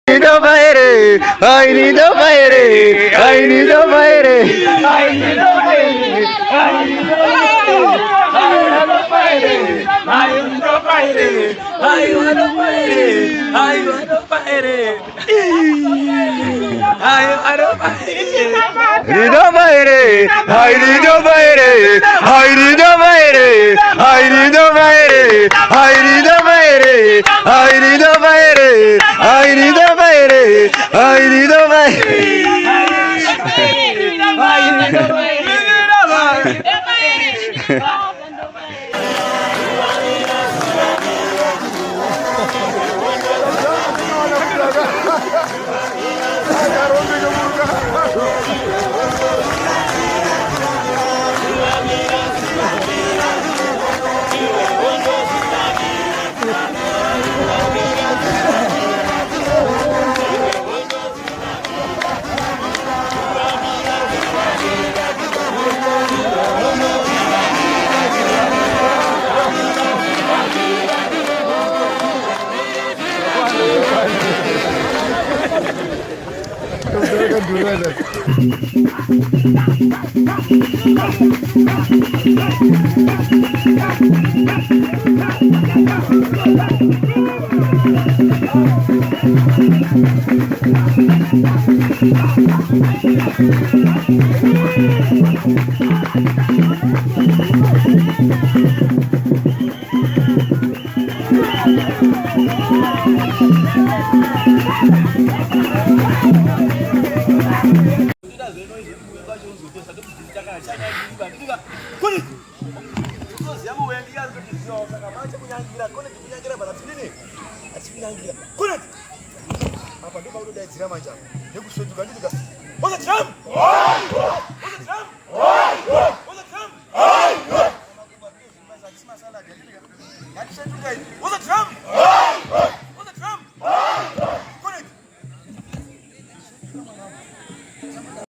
need a fire. I need a fire. I need a fire. I need a fire. I need a fire. I want a fire. I want a fire. I want a fire. I want a fire. I want a fire. Need a fire. I need a fire. I need a fire. I need a fire. I need a fire. I need a fire. I need a fire. I need a fire. What's a Trump?